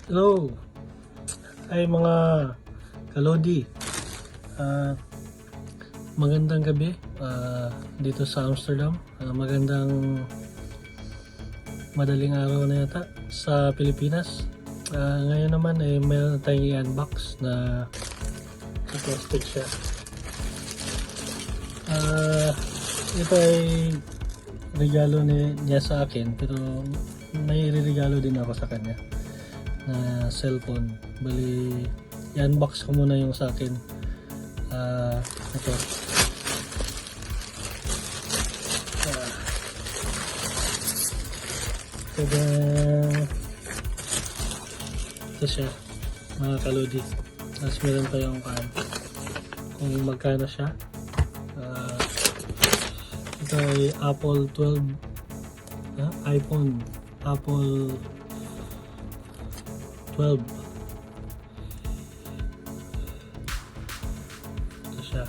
Hello! Ay mga kalodi, magandang gabi dito sa Amsterdam. Magandang madaling araw na yata sa Pilipinas. Ngayon naman ay mayroon tayong i-unbox na plastic siya. Ito ay regalo niya sa akin, pero may regalo din ako sa kanya na cellphone. Bali, i-unbox ko muna yung sa akin. Ito. Ito siya, mga kalodi. Tapos meron pa yung kung magkano siya. Ito ay Apple 12 Apple 12. Ito siya.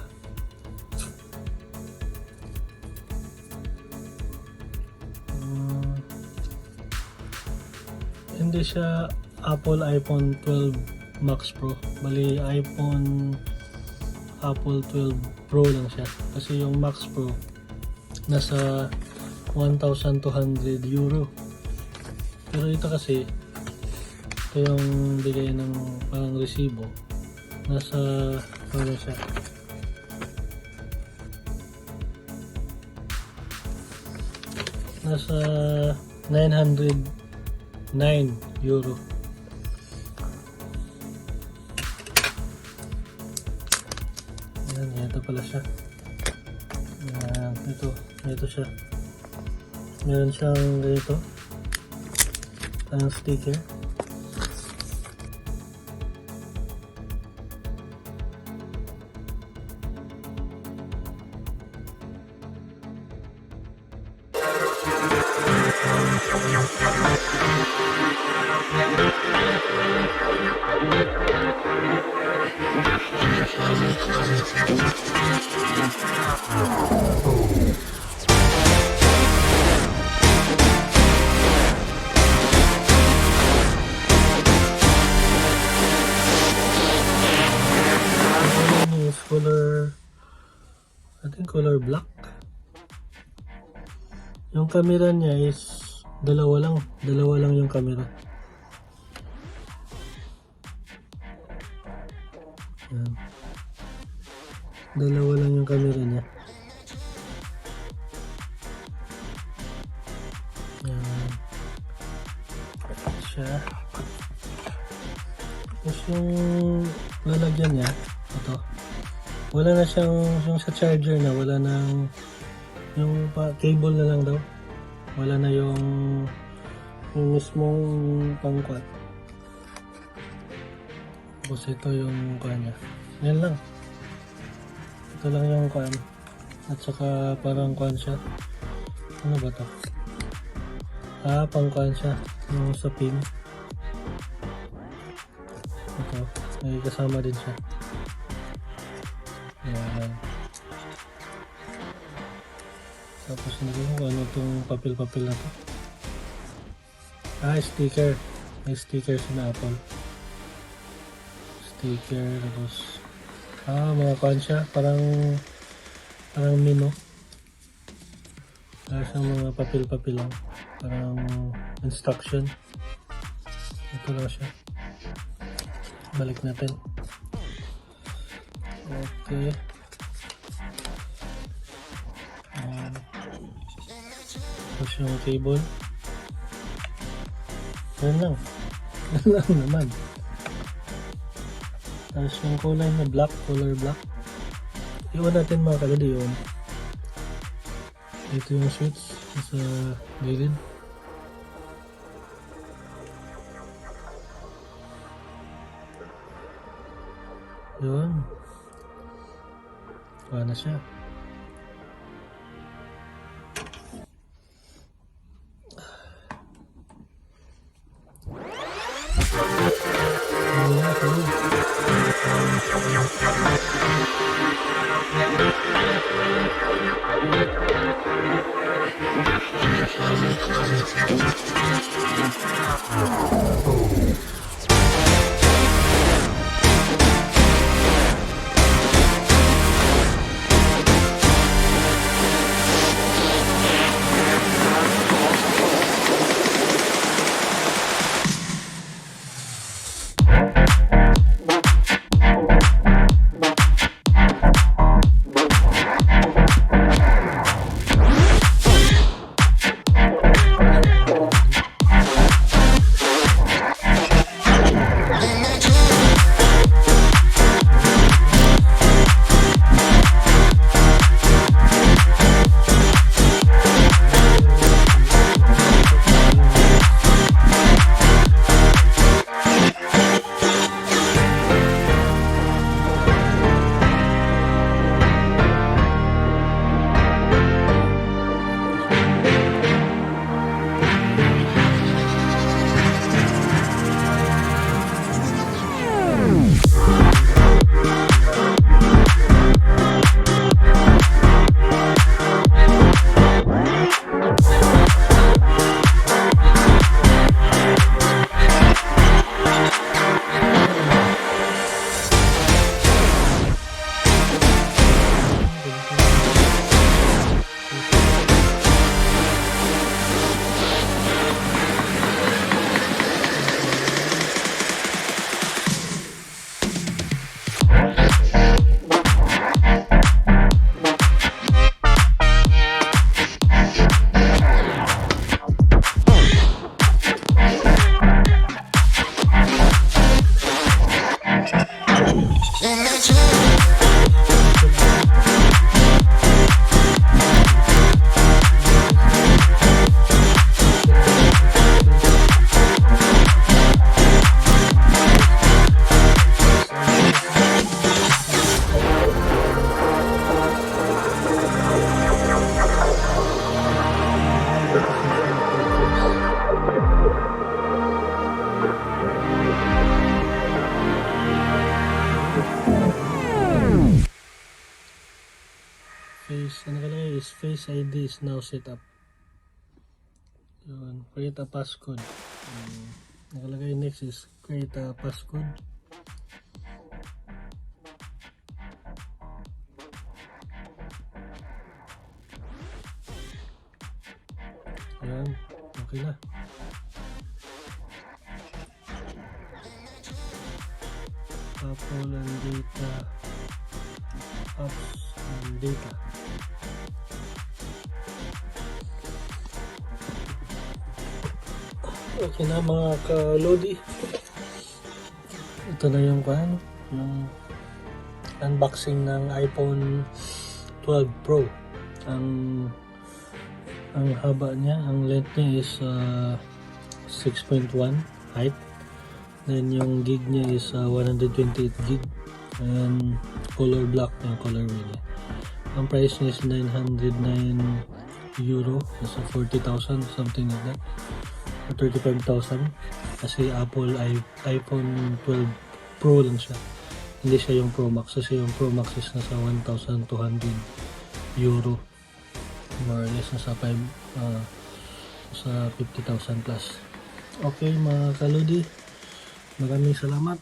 Hindi siya Apple iPhone 12 Max Pro. Bali Apple 12 Pro lang siya. Kasi yung Max Pro nasa 1,200 euro. Pero ito kasi, ito yung bigay ng parang resibo. Nasa, ano siya? Nasa 909 euro. Ayan, ito pala siya. Ito siya. Meron siyang ganito. Ang sticker. Color, I think color black. Yung camera niya is dalawa lang yung camera. Yan. Dalawa lang yung camera niya. Yan. Siya. Tapos yung lalagyan niya, ito. Wala na siyang, yung sa charger na, wala nang, yung cable na lang daw. Wala na yung mismong pangkwat. Tapos ito yung kanya. Yan lang. Ito lang yung kwan. At saka parang kwan siya. Ano ba to? Pang kwan siya. Yung sa pin. Ito. May kasama din siya. Ayan. Tapos hindi ko ano itong papel-papel na to. Sticker. May sticker siya na Apple. Sticker. Tapos mga kan siya. Parang mino. Parang siyang mga papel-papel lang. Parang instruction. Ito lang siya. Balik natin. Okay. Tapos yung cable. Yan lang. Yan lang naman. Tapos yung kulay na black, color black. Iwan natin mga kalodi yun. Ito yung switch sa gilid. Yun. Wala na siya. Face ID is now set up. Yun, create a passcode. Nakalagay next is create a passcode. Yan, okay na. Apple and data, apps and data. Okay na mga ka-Lodi. Ito na yung yung unboxing ng iPhone 12 Pro. Ang haba niya, ang length niya is 6.1 height. Then yung gig niya is 128 gig. And color black yung colorway niya. Ang price niya is €909. Nasa 40,000, something like that. 35,000 kasi Apple iPhone 12 Pro lang siya, hindi siya yung Pro Max kasi yung Pro Max is nasa €1,200 more or less nasa 50,000 plus. Okay mga ka-Lodi, maraming salamat.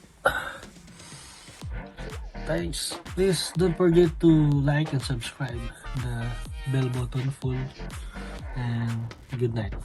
Thanks. Please don't forget to like and subscribe, the bell button full, and good night.